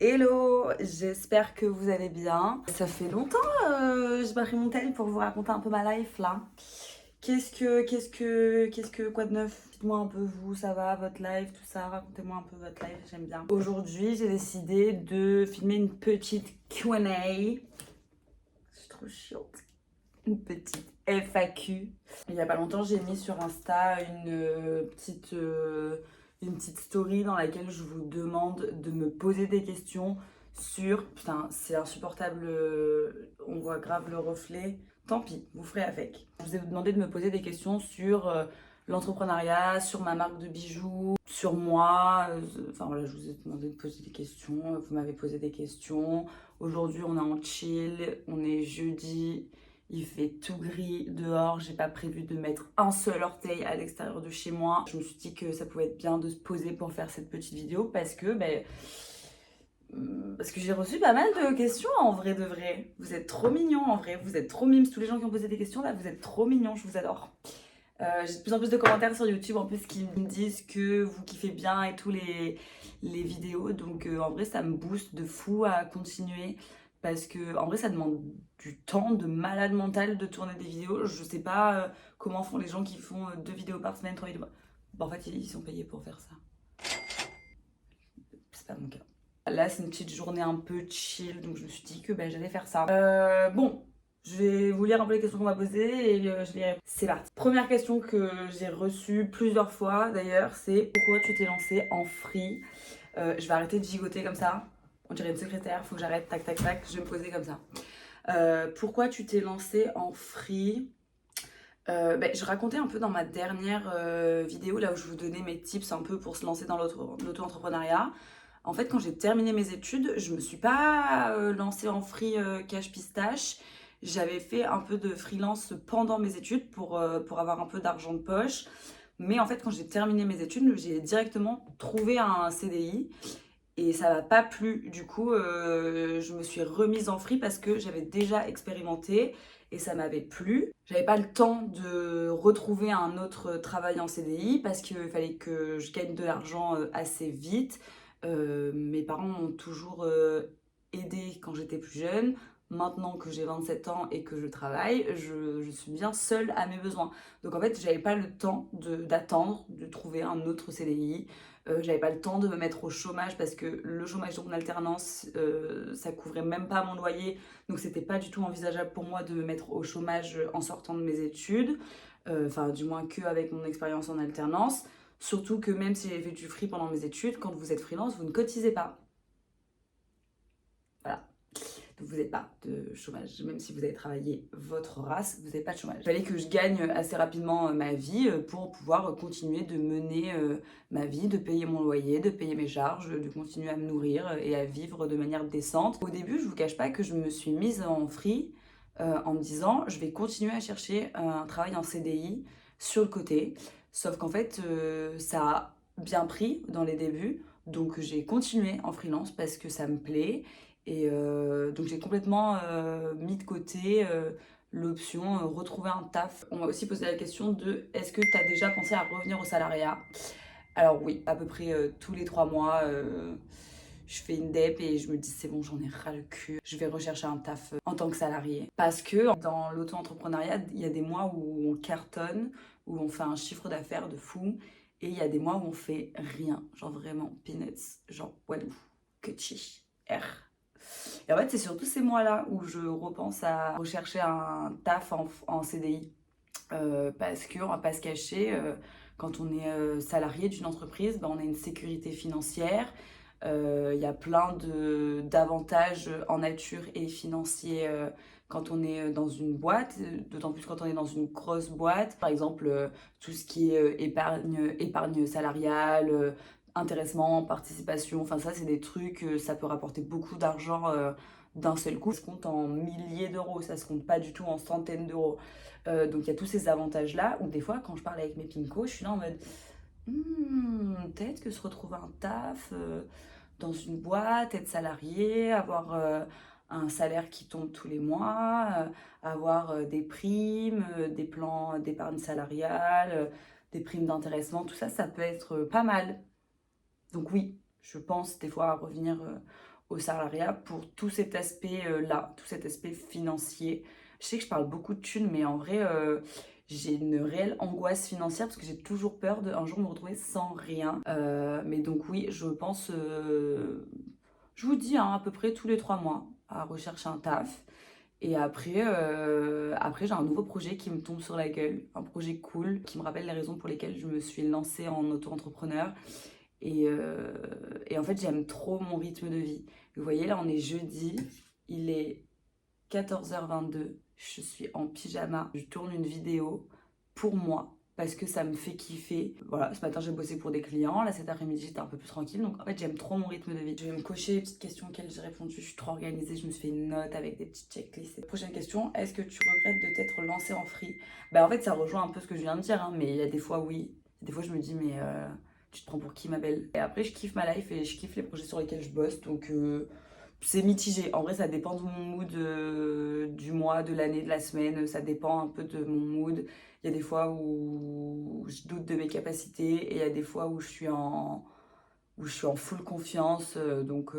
Hello, j'espère que vous allez bien. Ça fait longtemps, j'ai pas pris mon tel pour vous raconter un peu ma life là. Quoi de neuf? Dites-moi un peu vous, ça va, votre life, tout ça, racontez-moi un peu votre life, j'aime bien. Aujourd'hui, j'ai décidé de filmer une petite Q&A. Je suis trop chiante. Une petite FAQ. Il y a pas longtemps, j'ai mis sur Insta une petite story dans laquelle je vous demande de me poser des questions sur... Putain, c'est insupportable, on voit grave le reflet. Tant pis, vous ferez avec. Je vous ai demandé de me poser des questions sur l'entrepreneuriat, sur ma marque de bijoux, sur moi. Enfin voilà, je vous ai demandé de poser des questions. Vous m'avez posé des questions. Aujourd'hui, on est en chill. On est jeudi. Il fait tout gris dehors, j'ai pas prévu de mettre un seul orteil à l'extérieur de chez moi. Je me suis dit que ça pouvait être bien de se poser pour faire cette petite vidéo parce que j'ai reçu pas mal de questions en vrai de vrai. Vous êtes trop mignons en vrai, vous êtes trop mimes. Tous les gens qui ont posé des questions là, vous êtes trop mignons, je vous adore. J'ai de plus en plus de commentaires sur YouTube en plus qui me disent que vous kiffez bien et tous les vidéos. Donc en vrai ça me booste de fou à continuer. Parce que en vrai ça demande du temps de malade mental de tourner des vidéos. Je sais pas comment font les gens qui font 2 vidéos par semaine, 3 vidéos. Bon, en fait ils sont payés pour faire ça. C'est pas mon cas. Là c'est une petite journée un peu chill. Donc je me suis dit que j'allais faire ça. Bon. Je vais vous lire un peu les questions qu'on m'a posées et je les réponds. C'est parti. Première question que j'ai reçue plusieurs fois d'ailleurs, c'est pourquoi tu t'es lancée en free? Je vais arrêter de gigoter comme ça. On dirait une secrétaire, faut que j'arrête, tac tac tac, je vais me poser comme ça. Pourquoi tu t'es lancée en free? Je racontais un peu dans ma dernière vidéo là où je vous donnais mes tips un peu pour se lancer dans l'auto-entrepreneuriat. En fait, quand j'ai terminé mes études, je me suis pas lancée en free cash pistache. J'avais fait un peu de freelance pendant mes études pour avoir un peu d'argent de poche. Mais en fait, quand j'ai terminé mes études, j'ai directement trouvé un CDI et ça m'a pas plu. Du coup, je me suis remise en free parce que j'avais déjà expérimenté et ça m'avait plu. J'avais pas le temps de retrouver un autre travail en CDI parce qu'il fallait que je gagne de l'argent assez vite. Mes parents m'ont toujours aidé quand j'étais plus jeune. Maintenant que j'ai 27 ans et que je travaille, je suis bien seule à mes besoins. Donc en fait, j'avais pas le temps d'attendre de trouver un autre CDI. J'avais pas le temps de me mettre au chômage parce que le chômage en alternance, ça couvrait même pas mon loyer. Donc c'était pas du tout envisageable pour moi de me mettre au chômage en sortant de mes études. Enfin, du moins que avec mon expérience en alternance. Surtout que même si j'ai fait du free pendant mes études, quand vous êtes freelance, vous ne cotisez pas. Voilà. Donc vous n'avez pas de chômage. Même si vous avez travaillé votre race, vous n'avez pas de chômage. Il fallait que je gagne assez rapidement ma vie pour pouvoir continuer de mener ma vie, de payer mon loyer, de payer mes charges, de continuer à me nourrir et à vivre de manière décente. Au début, je vous cache pas que je me suis mise en free en me disant je vais continuer à chercher un travail en CDI sur le côté. Sauf qu'en fait, ça a bien pris dans les débuts. Donc j'ai continué en freelance parce que ça me plaît. Et donc j'ai complètement mis de côté l'option retrouver un taf. On m'a aussi posé la question de est-ce que tu as déjà pensé à revenir au salariat? Alors oui, à peu près tous les 3 mois, je fais une dep et je me dis c'est bon, j'en ai ras le cul. Je vais rechercher un taf en tant que salarié. Parce que dans l'auto-entrepreneuriat, il y a des mois où on cartonne, où on fait un chiffre d'affaires de fou. Et il y a des mois où on fait rien. Genre vraiment peanuts. Genre Walou, Kutchi, R. Et en fait, c'est surtout ces mois-là où je repense à rechercher un taf en CDI. Parce qu'on va pas se cacher, quand on est salarié d'une entreprise, on a une sécurité financière. Il y a plein d'avantages en nature et financiers quand on est dans une boîte, d'autant plus quand on est dans une grosse boîte. Par exemple, tout ce qui est épargne salariale, intéressement, participation, enfin ça c'est des trucs, ça peut rapporter beaucoup d'argent d'un seul coup. Ça se compte en milliers d'euros, ça se compte pas du tout en centaines d'euros. Donc il y a tous ces avantages-là où des fois quand je parle avec mes pincos, je suis là en mode peut-être que se retrouver un taf dans une boîte, être salarié, avoir un salaire qui tombe tous les mois, avoir des primes, des plans d'épargne salariale, des primes d'intéressement, tout ça, ça peut être pas mal. Donc oui, je pense des fois à revenir au salariat pour tout cet aspect-là, tout cet aspect financier. Je sais que je parle beaucoup de thunes, mais en vrai, j'ai une réelle angoisse financière parce que j'ai toujours peur de un jour me retrouver sans rien. Mais donc oui, je pense, je vous dis, hein, à peu près tous les 3 mois à rechercher un taf. Et après j'ai un nouveau projet qui me tombe sur la gueule, un projet cool qui me rappelle les raisons pour lesquelles je me suis lancée en auto-entrepreneur. Et en fait, j'aime trop mon rythme de vie. Vous voyez, là, on est jeudi, il est 14h22, je suis en pyjama, je tourne une vidéo pour moi parce que ça me fait kiffer. Voilà, ce matin j'ai bossé pour des clients, là cet après-midi j'étais un peu plus tranquille, donc en fait j'aime trop mon rythme de vie. Je vais me cocher les petites questions auxquelles j'ai répondu, je suis trop organisée, je me suis fait une note avec des petites checklists. Prochaine question, est-ce que tu regrettes de t'être lancée en free? Bah en fait ça rejoint un peu ce que je viens de dire, hein, mais il y a des fois oui, des fois je me dis mais tu te prends pour qui ma belle? Et après je kiffe ma life et je kiffe les projets sur lesquels je bosse, donc c'est mitigé. En vrai, ça dépend de mon mood du mois, de l'année, de la semaine. Ça dépend un peu de mon mood. Il y a des fois où je doute de mes capacités et il y a des fois où je suis en full confiance. Donc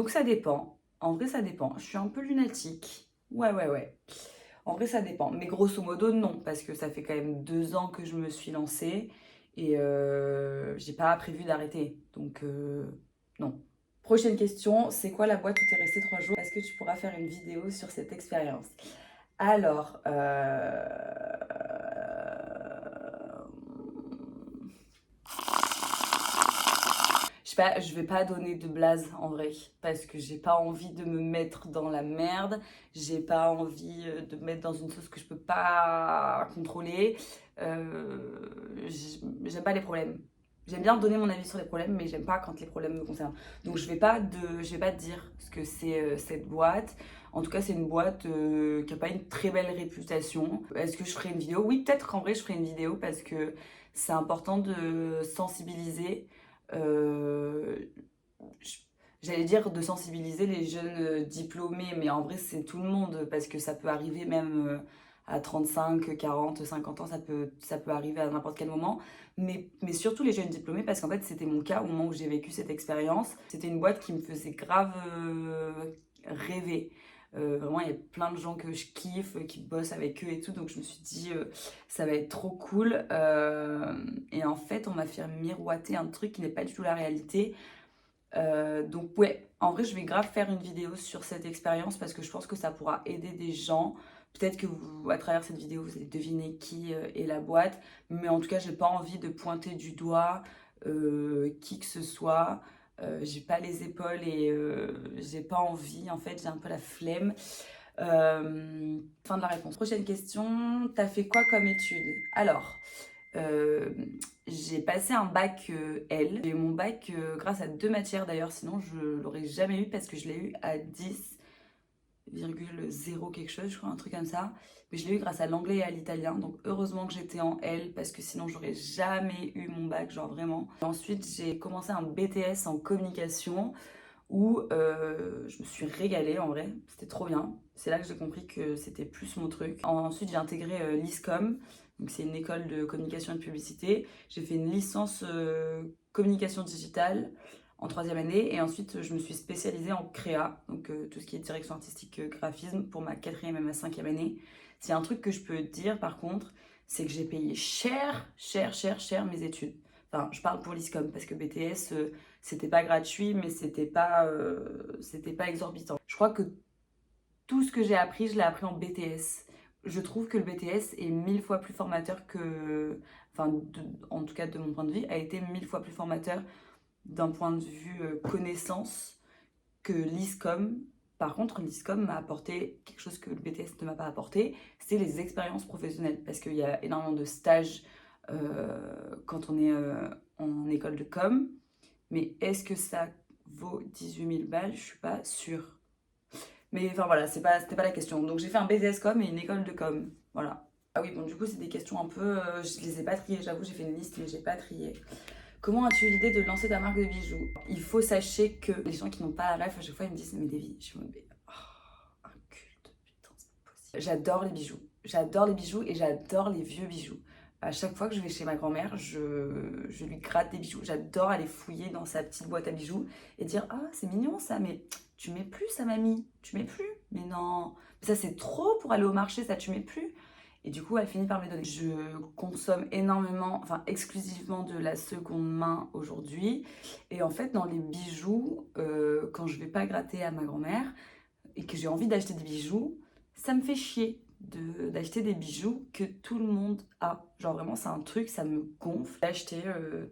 ça dépend. En vrai, ça dépend. Je suis un peu lunatique. Ouais, ouais, ouais. En vrai, ça dépend. Mais grosso modo, non. Parce que ça fait quand même 2 ans que je me suis lancée et j'ai pas prévu d'arrêter. Donc, non. Prochaine question, c'est quoi la boîte où t'es resté 3 jours? Est-ce que tu pourras faire une vidéo sur cette expérience? Alors, je sais pas, je vais pas donner de blase en vrai, parce que j'ai pas envie de me mettre dans la merde, j'ai pas envie de me mettre dans une sauce que je peux pas contrôler. J'aime pas les problèmes. J'aime bien donner mon avis sur les problèmes, mais j'aime pas quand les problèmes me concernent. Donc je vais pas te dire ce que c'est cette boîte. En tout cas, c'est une boîte qui a pas une très belle réputation. Est-ce que je ferai une vidéo? Oui, peut-être qu'en vrai, je ferai une vidéo parce que c'est important de sensibiliser. euh, J'allais dire de sensibiliser les jeunes diplômés, mais en vrai c'est tout le monde parce que ça peut arriver même à 35, 40, 50 ans, ça peut arriver à n'importe quel moment, mais surtout les jeunes diplômés parce qu'en fait c'était mon cas au moment où j'ai vécu cette expérience. C'était une boîte qui me faisait grave rêver. Vraiment, il y a plein de gens que je kiffe, qui bossent avec eux et tout, donc je me suis dit, ça va être trop cool. Et en fait, on m'a fait miroiter un truc qui n'est pas du tout la réalité. Donc ouais, en vrai, je vais grave faire une vidéo sur cette expérience parce que je pense que ça pourra aider des gens. Peut-être que vous, à travers cette vidéo, vous allez deviner qui est la boîte, mais en tout cas, j'ai pas envie de pointer du doigt qui que ce soit. J'ai pas les épaules et j'ai pas envie. En fait, j'ai un peu la flemme. Fin de la réponse. Prochaine question. T'as fait quoi comme étude? Alors, euh, j'ai passé un bac L. J'ai eu mon bac grâce à 2 matières d'ailleurs, sinon je l'aurais jamais eu parce que je l'ai eu à 10,0 quelque chose, je crois, un truc comme ça. Mais je l'ai eu grâce à l'anglais et à l'italien. Donc heureusement que j'étais en L parce que sinon j'aurais jamais eu mon bac, genre vraiment. Ensuite, j'ai commencé un BTS en communication où je me suis régalée en vrai, c'était trop bien. C'est là que j'ai compris que c'était plus mon truc. Ensuite, j'ai intégré l'ISCOM, donc c'est une école de communication et de publicité. J'ai fait une licence communication digitale en 3e année et ensuite je me suis spécialisée en créa, donc tout ce qui est direction artistique, graphisme pour ma 4e et ma 5e année. C'est un truc que je peux te dire par contre, c'est que j'ai payé cher, cher, cher, cher mes études. Enfin, je parle pour l'ISCOM parce que BTS, c'était pas gratuit, mais c'était pas exorbitant. Je crois que tout ce que j'ai appris, je l'ai appris en BTS. Je trouve que le BTS est 1000 fois plus formateur que, enfin, en tout cas de mon point de vue, a été 1000 fois plus formateur d'un point de vue connaissance que l'ISCOM. Par contre, l'ISCOM m'a apporté quelque chose que le BTS ne m'a pas apporté, c'est les expériences professionnelles. Parce qu'il y a énormément de stages quand on est en école de com. Mais est-ce que ça vaut 18 000 balles? Je suis pas sûre. Mais enfin voilà, c'était pas la question. Donc j'ai fait un BTS com et une école de com. Voilà. Ah oui, bon, du coup, c'est des questions un peu. Je les ai pas triées, j'avoue, j'ai fait une liste, mais j'ai pas trié. Comment as-tu eu l'idée de lancer ta marque de bijoux? Il faut sachez que les gens qui n'ont pas la ref, à chaque fois, ils me disent, mais Davy, je suis en mode, un culte, putain, c'est pas possible. J'adore les bijoux. J'adore les bijoux et j'adore les vieux bijoux. À chaque fois que je vais chez ma grand-mère, je lui gratte des bijoux. J'adore aller fouiller dans sa petite boîte à bijoux et dire ah c'est mignon ça, mais tu mets plus ça mamie, tu mets plus. Mais non, mais ça c'est trop pour aller au marché, ça tu mets plus. Et du coup, elle finit par me les donner. Je consomme énormément, enfin exclusivement de la seconde main aujourd'hui. Et en fait, dans les bijoux, quand je vais pas gratter à ma grand-mère et que j'ai envie d'acheter des bijoux, ça me fait chier d'acheter des bijoux que tout le monde a. Genre vraiment, c'est un truc, ça me gonfle d'acheter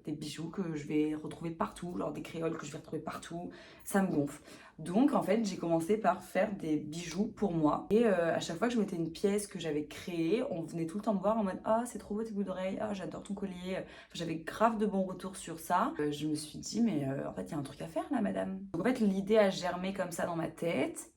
des bijoux que je vais retrouver partout, genre des créoles que je vais retrouver partout, ça me gonfle. Donc en fait, j'ai commencé par faire des bijoux pour moi. Et à chaque fois que je mettais une pièce que j'avais créée, on venait tout le temps me voir en mode ah c'est trop beau tes boucles d'oreilles, ah j'adore ton collier. Enfin, j'avais grave de bons retours sur ça. Je me suis dit mais en fait il y a un truc à faire là madame. Donc en fait l'idée a germé comme ça dans ma tête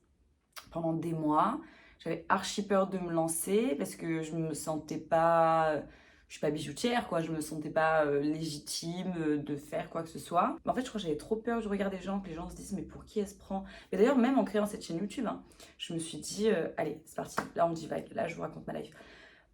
pendant des mois. J'avais archi peur de me lancer parce que je me sentais pas... Je suis pas bijoutière, quoi. Je me sentais pas légitime de faire quoi que ce soit. Mais en fait, je crois que j'avais trop peur du regard des gens, que les gens se disent mais pour qui elle se prend. Et d'ailleurs, même en créant cette chaîne YouTube, hein, je me suis dit allez, c'est parti. Là, on divague. Là, je vous raconte ma life.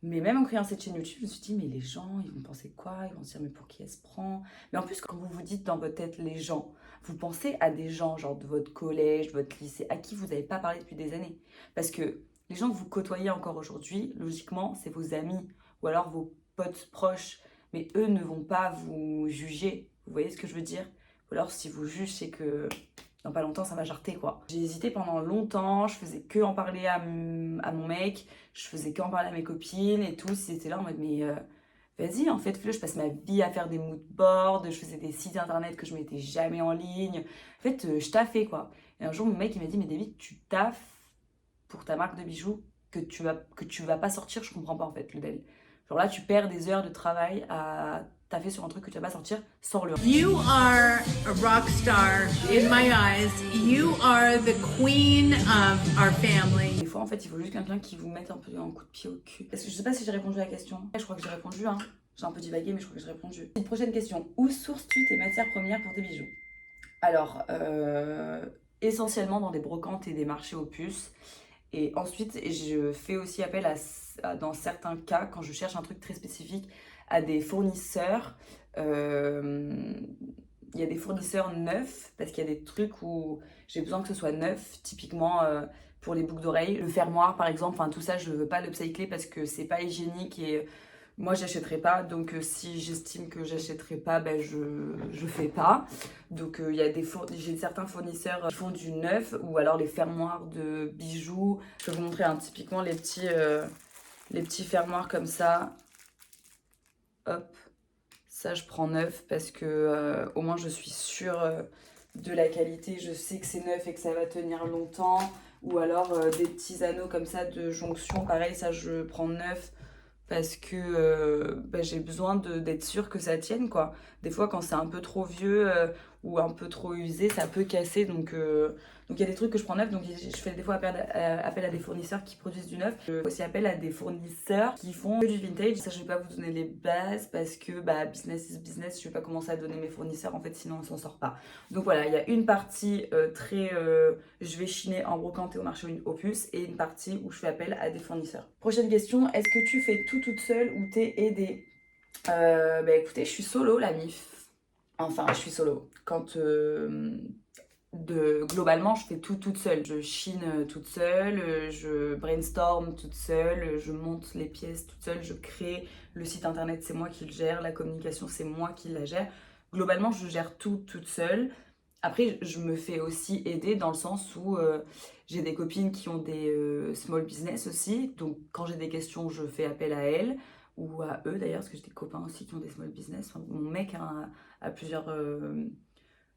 Mais même en créant cette chaîne YouTube, je me suis dit, mais les gens, ils vont penser quoi? Ils vont se dire, mais pour qui elle se prend? Mais en plus, quand vous vous dites dans votre tête les gens, vous pensez à des gens, genre de votre collège, de votre lycée, à qui vous n'avez pas parlé depuis des années. Parce que les gens que vous côtoyez encore aujourd'hui, logiquement, c'est vos amis ou alors vos potes proches. Mais eux ne vont pas vous juger. Vous voyez ce que je veux dire? Ou alors, si vous jugent, c'est que dans pas longtemps ça va jarter quoi. J'ai hésité pendant longtemps, je faisais que en parler à mon mec, je faisais que en parler à mes copines et tout, ils étaient là en mode mais vas-y en fait fais-le, je passe ma vie à faire des mood boards, je faisais des sites internet que je mettais jamais en ligne, en fait je taffais quoi. Et un jour mon mec il m'a dit mais David tu taffes pour ta marque de bijoux que tu vas pas sortir, je comprends pas en fait le deal. Genre là tu perds des heures de travail à taffer sur un truc que tu vas pas sortir, sors-le. You are a rock star in my eyes. You are the queen of our family. Des fois, en fait, il faut juste quelqu'un qui vous mette un peu un coup de pied au cul. Parce que je sais pas si j'ai répondu à la question. Je crois que j'ai répondu, hein. J'ai un peu divagué, mais je crois que j'ai répondu. Une prochaine question. Où sources-tu tes matières premières pour tes bijoux? Alors, essentiellement dans des brocantes et des marchés aux puces. Et ensuite, je fais aussi appel dans certains cas, quand je cherche un truc très spécifique, à des fournisseurs. Il y a des fournisseurs neufs, parce qu'il y a des trucs où j'ai besoin que ce soit neuf, typiquement pour les boucles d'oreilles. Le fermoir, par exemple, enfin tout ça, je ne veux pas l'upcycler parce que c'est pas hygiénique et moi, j'achèterai pas. Donc, si j'estime que j'achèterai pas, ben, je fais pas. Donc, j'ai certains fournisseurs qui font du neuf ou alors les fermoirs de bijoux. Je vais vous montrer typiquement les petits fermoirs comme ça. Hop. Ça, je prends neuf parce que au moins, je suis sûre de la qualité. Je sais que c'est neuf et que ça va tenir longtemps. Ou alors, des petits anneaux comme ça de jonction. Pareil, ça, je prends neuf. Parce que j'ai besoin d'être sûre que ça tienne quoi. Des fois quand c'est un peu trop vieux ou un peu trop usé, ça peut casser. Donc il y a des trucs que je prends neuf. Donc je fais des fois appel à des fournisseurs qui produisent du neuf. Je fais aussi appel à des fournisseurs qui font que du vintage. Ça je vais pas vous donner les bases parce que business is business. Je vais pas commencer à donner mes fournisseurs en fait sinon on s'en sort pas. Donc voilà, il y a une partie je vais chiner en brocante et au marché aux puces et une partie où je fais appel à des fournisseurs. Prochaine question, est-ce que tu fais tout toute seule ou t'es aidée? Écoutez, je suis solo la mif. Enfin, je suis solo. Globalement, je fais tout toute seule. Je chine toute seule, je brainstorm toute seule, je monte les pièces toute seule, je crée le site internet, c'est moi qui le gère, la communication, c'est moi qui la gère. Globalement, je gère tout toute seule. Après, je me fais aussi aider dans le sens où j'ai des copines qui ont des small business aussi. Donc, quand j'ai des questions, je fais appel à elles ou à eux d'ailleurs, parce que j'ai des copains aussi qui ont des small business. Enfin, mon mec a plusieurs...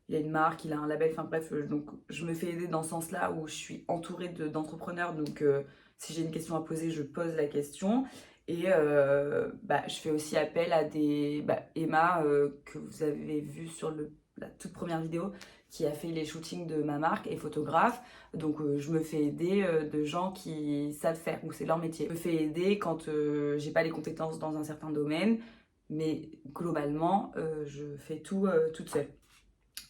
il a une marque, il a un label, enfin bref. Donc, je me fais aider dans ce sens-là où je suis entourée d'entrepreneurs. Donc, si j'ai une question à poser, je pose la question. Et je fais aussi appel à des... Emma, que vous avez vu sur la toute première vidéo, qui a fait les shootings de ma marque et photographe. Donc je me fais aider de gens qui savent faire, ou c'est leur métier. Je me fais aider quand j'ai pas les compétences dans un certain domaine, mais globalement je fais tout toute seule.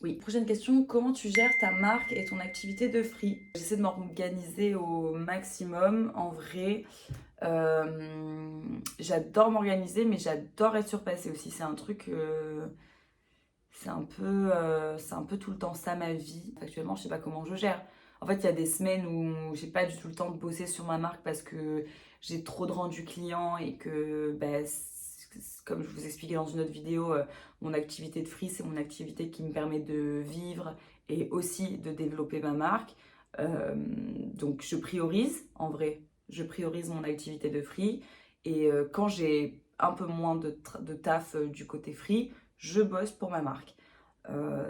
Oui, prochaine question, comment tu gères ta marque et ton activité de free? J'essaie de m'organiser au maximum. En vrai, J'adore m'organiser, mais j'adore être surpassée aussi. C'est un truc... c'est un peu tout le temps ça ma vie. Actuellement, je sais pas comment je gère. En fait, il y a des semaines où j'ai pas du tout le temps de bosser sur ma marque parce que j'ai trop de rendus clients et que, bah, comme je vous expliquais dans une autre vidéo, mon activité de free, c'est mon activité qui me permet de vivre et aussi de développer ma marque. Donc, je priorise, en vrai, je priorise mon activité de free. Et quand j'ai un peu moins de taf du côté free, je bosse pour ma marque.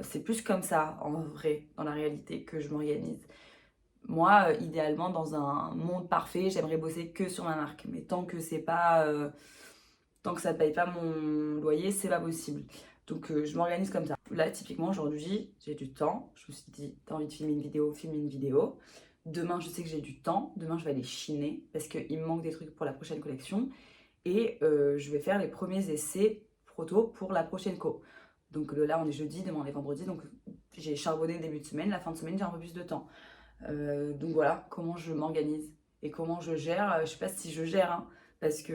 C'est plus comme ça, en vrai, dans la réalité, que je m'organise. Moi, idéalement, dans un monde parfait, j'aimerais bosser que sur ma marque. Mais tant que c'est pas, tant que ça ne paye pas mon loyer, c'est pas possible. Donc, je m'organise comme ça. Là, typiquement, aujourd'hui, j'ai du temps. Je me suis dit, t'as envie de filmer une vidéo, filme une vidéo. Demain, je sais que j'ai du temps. Demain, je vais aller chiner parce qu'il me manque des trucs pour la prochaine collection. Et je vais faire les premiers essais proto pour la prochaine co. Donc là, on est jeudi, demain on est vendredi. Donc j'ai charbonné le début de semaine. La fin de semaine, j'ai un peu plus de temps. Donc voilà, comment je m'organise et comment je gère. Je sais pas si je gère, hein, parce qu'il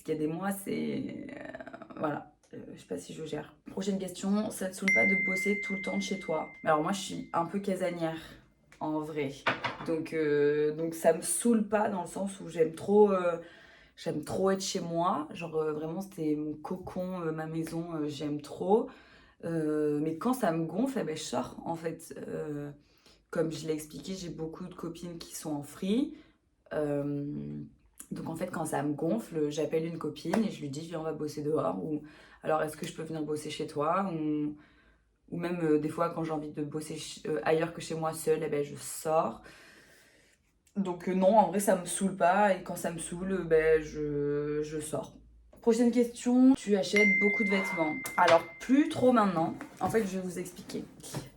y a des mois, c'est... voilà. Je sais pas si je gère. Prochaine question, ça te saoule pas de bosser tout le temps de chez toi? Alors moi, je suis un peu casanière, en vrai. Donc ça me saoule pas dans le sens où j'aime trop être chez moi. Genre vraiment, c'était mon cocon, ma maison, j'aime trop. Mais quand ça me gonfle, eh ben, je sors en fait. Comme je l'ai expliqué, j'ai beaucoup de copines qui sont en free. Donc en fait, quand ça me gonfle, j'appelle une copine et je lui dis, viens, on va bosser dehors. Ou alors, est-ce que je peux venir bosser chez toi? Ou même des fois, quand j'ai envie de bosser ailleurs que chez moi seule, eh ben, je sors. Donc non, en vrai, ça me saoule pas. Et quand ça me saoule, ben, je sors. Prochaine question, tu achètes beaucoup de vêtements. Alors, plus trop maintenant. En fait, je vais vous expliquer.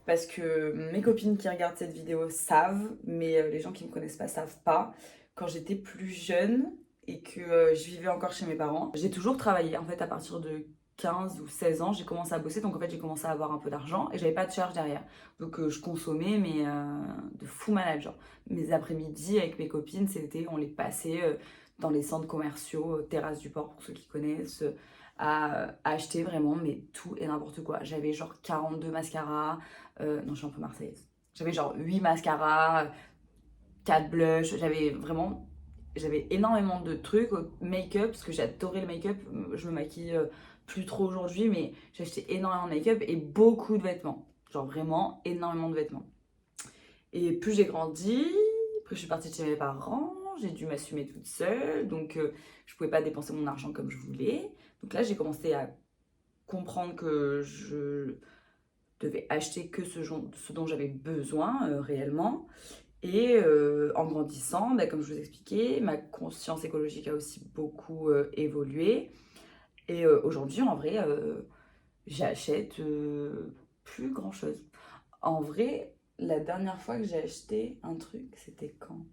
Parce que mes copines qui regardent cette vidéo savent, mais les gens qui ne me connaissent pas savent pas. Quand j'étais plus jeune et que je vivais encore chez mes parents, j'ai toujours travaillé. En fait, à partir de 15 ou 16 ans, j'ai commencé à bosser. Donc, en fait, j'ai commencé à avoir un peu d'argent et j'avais pas de charge derrière. Donc, je consommais, mais de fou malade. Genre, mes après-midi avec mes copines, on les passait dans les centres commerciaux, Terrasse du Port, pour ceux qui connaissent, à acheter vraiment, mais tout et n'importe quoi. J'avais genre 42 mascaras. Non, je suis un peu marseillaise. J'avais genre 8 mascaras, 4 blushs. J'avais énormément de trucs. Make-up, parce que j'adorais le make-up. Je me maquille plus trop aujourd'hui, mais j'ai acheté énormément de make-up et beaucoup de vêtements. Genre vraiment énormément de vêtements. Et plus j'ai grandi, plus je suis partie de chez mes parents, j'ai dû m'assumer toute seule, donc je pouvais pas dépenser mon argent comme je voulais. Donc là, j'ai commencé à comprendre que je devais acheter que ce dont j'avais besoin réellement. Et en grandissant, bah, comme je vous expliquais, ma conscience écologique a aussi beaucoup évolué. Et aujourd'hui, en vrai, j'achète plus grand-chose. En vrai, la dernière fois que j'ai acheté un truc, c'était quand?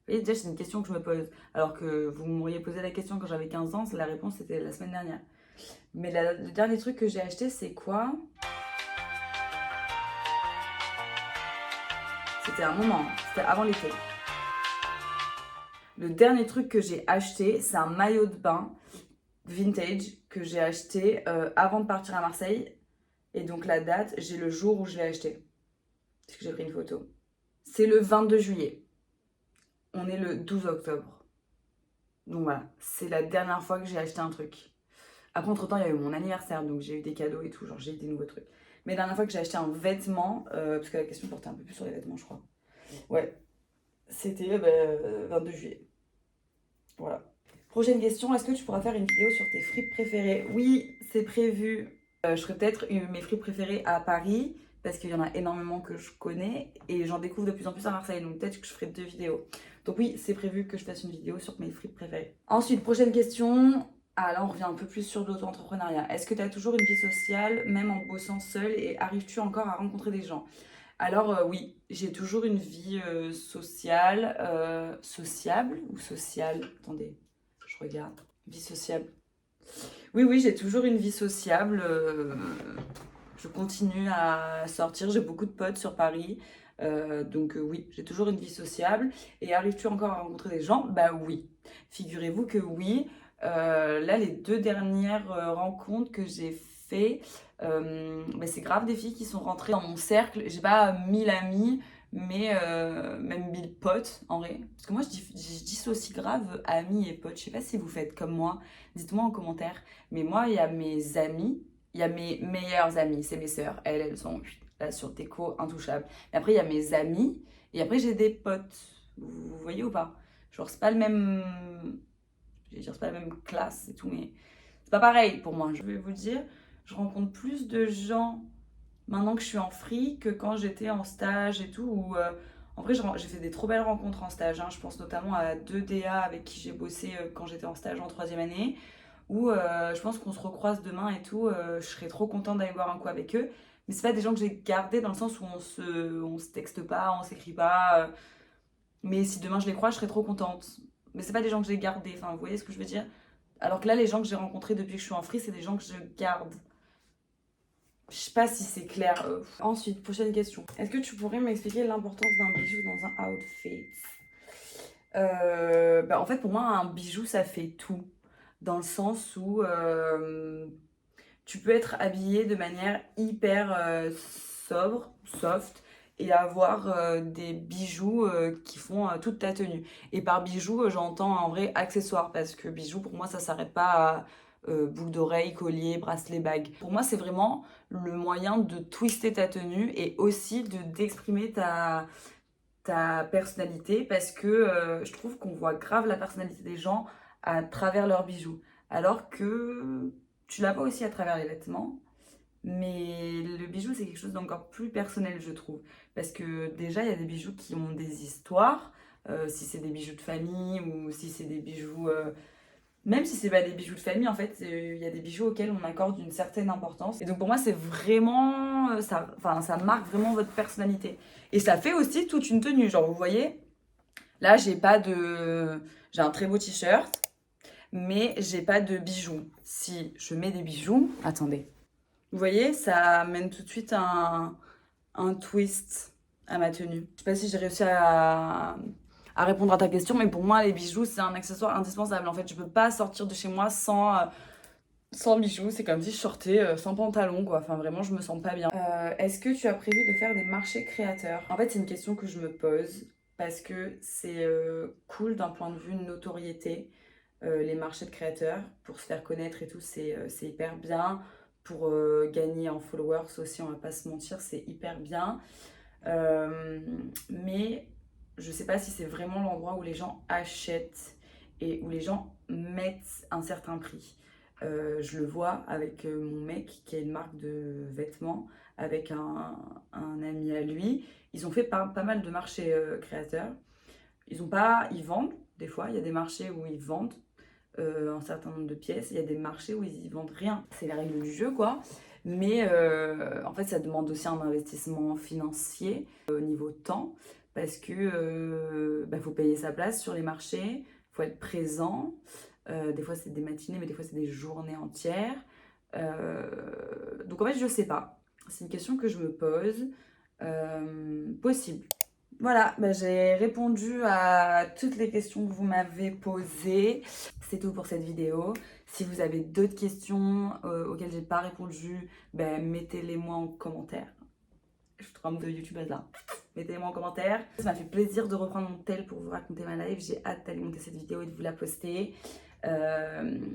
Et déjà, c'est une question que je me pose. Alors que vous m'auriez posé la question quand j'avais 15 ans, la réponse c'était la semaine dernière. Mais le dernier truc que j'ai acheté, c'est quoi? C'était un moment, c'était avant l'été. Le dernier truc que j'ai acheté, c'est un maillot de bain vintage que j'ai acheté avant de partir à Marseille. Et donc la date, j'ai le jour où je l'ai acheté. Parce que j'ai pris une photo. C'est le 22 juillet. On est le 12 octobre. Donc voilà, c'est la dernière fois que j'ai acheté un truc. Après, entre-temps, il y a eu mon anniversaire, donc j'ai eu des cadeaux et tout, genre j'ai eu des nouveaux trucs. Mais la dernière fois que j'ai acheté un vêtement, parce que la question portait un peu plus sur les vêtements, je crois. Ouais, c'était 22 juillet. Voilà. Prochaine question, est-ce que tu pourras faire une vidéo sur tes fripes préférées? Oui, c'est prévu. Je ferai peut-être mes fripes préférées à Paris, parce qu'il y en a énormément que je connais, et j'en découvre de plus en plus à Marseille, donc peut-être que je ferai 2 vidéos. Donc oui, c'est prévu que je fasse une vidéo sur mes fripes préférées. Ensuite, prochaine question. Ah là, on revient un peu plus sur de l'auto-entrepreneuriat. Est-ce que tu as toujours une vie sociale, même en bossant seule, et arrives-tu encore à rencontrer des gens? Alors oui, j'ai toujours une vie sociale, sociable ou sociale? Attendez, je regarde. Vie sociable. Oui, j'ai toujours une vie sociable. Je continue à sortir. J'ai beaucoup de potes sur Paris. Donc oui, j'ai toujours une vie sociable. Et arrives-tu encore à rencontrer des gens? Bah oui, figurez-vous que oui. Là, les 2 dernières rencontres que j'ai fait, bah, c'est grave des filles qui sont rentrées dans mon cercle. J'ai pas 1000 amis, mais même 1000 potes en vrai. Parce que moi, je dissocie grave amis et potes. Je sais pas si vous faites comme moi. Dites-moi en commentaire. Mais moi, il y a mes amis, il y a mes meilleures amies, c'est mes sœurs. Elles sont là sur le déco, intouchables. Mais après, il y a mes amis et après, j'ai des potes. Vous voyez ou pas? Genre, c'est pas le même. Je vais dire, c'est pas la même classe et tout, mais c'est pas pareil pour moi. Je vais vous dire, je rencontre plus de gens maintenant que je suis en free que quand j'étais en stage et tout. En vrai, j'ai fait des trop belles rencontres en stage. Hein. Je pense notamment à 2 DA avec qui j'ai bossé quand j'étais en stage en 3e année. Où je pense qu'on se recroise demain et tout. Je serais trop contente d'aller boire un coup avec eux. Mais c'est pas des gens que j'ai gardés dans le sens où on se texte pas, on s'écrit pas. Mais si demain je les crois, je serais trop contente. Mais c'est pas des gens que j'ai gardés. Enfin, vous voyez ce que je veux dire? Alors que là, les gens que j'ai rencontrés depuis que je suis en free, c'est des gens que je garde. Je sais pas si c'est clair. Ensuite, prochaine question. Est-ce que tu pourrais m'expliquer l'importance d'un bijou dans un outfit? En fait, pour moi, un bijou, ça fait tout. Dans le sens où tu peux être habillé de manière hyper sobre, soft, et avoir des bijoux qui font toute ta tenue. Et par bijoux, j'entends en vrai accessoire, parce que bijoux, pour moi, ça s'arrête pas à boucle d'oreille, collier, bracelet, bague. Pour moi, c'est vraiment le moyen de twister ta tenue et aussi d'exprimer ta personnalité, parce que je trouve qu'on voit grave la personnalité des gens à travers leurs bijoux. Alors que tu la vois aussi à travers les vêtements. Mais le bijou, c'est quelque chose d'encore plus personnel, je trouve. Parce que déjà, il y a des bijoux qui ont des histoires. Si c'est des bijoux de famille ou si c'est des bijoux... Même si c'est pas des bijoux de famille, en fait, il y a des bijoux auxquels on accorde une certaine importance. Et donc pour moi, c'est vraiment... ça marque vraiment votre personnalité. Et ça fait aussi toute une tenue. Genre, vous voyez, là, j'ai un très beau t-shirt, mais j'ai pas de bijoux. Si je mets des bijoux... Attendez. Vous voyez, ça amène tout de suite un twist à ma tenue. Je sais pas si j'ai réussi à répondre à ta question, mais pour moi, les bijoux, c'est un accessoire indispensable. En fait, je peux pas sortir de chez moi sans bijoux. C'est comme si je sortais sans pantalon, quoi. Enfin, vraiment, je me sens pas bien. Est-ce que tu as prévu de faire des marchés créateurs? En fait, c'est une question que je me pose parce que c'est cool d'un point de vue notoriété. Les marchés de créateurs, pour se faire connaître et tout, c'est hyper bien. Pour gagner en followers aussi, on va pas se mentir, c'est hyper bien. Mais je sais pas si c'est vraiment l'endroit où les gens achètent et où les gens mettent un certain prix. Je le vois avec mon mec qui a une marque de vêtements, avec un ami à lui. Ils ont fait pas mal de marchés créateurs. Ils vendent, des fois, il y a des marchés où ils vendent un certain nombre de pièces. Il y a des marchés où ils y vendent rien. C'est la règle du jeu, quoi. Mais en fait, ça demande aussi un investissement financier au niveau temps, parce que faut payer sa place sur les marchés, faut être présent. Des fois, c'est des matinées, mais des fois, c'est des journées entières. Donc en fait, je sais pas. C'est une question que je me pose. Possible. Voilà, j'ai répondu à toutes les questions que vous m'avez posées. C'est tout pour cette vidéo. Si vous avez d'autres questions auxquelles j'ai pas répondu, mettez-les moi en commentaire. Je trouve un mot de youtubeuse là. Mettez-les moi en commentaire. Ça m'a fait plaisir de reprendre mon tel pour vous raconter ma life. J'ai hâte d'aller monter cette vidéo et de vous la poster.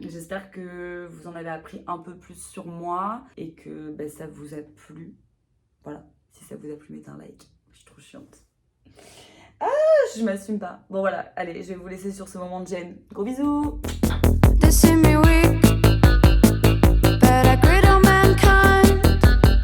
J'espère que vous en avez appris un peu plus sur moi et que ça vous a plu. Voilà, si ça vous a plu, mettez un like. Je suis trop chiante. Je m'assume pas. Bon voilà, allez, je vais vous laisser sur ce moment de gêne. Gros bisous.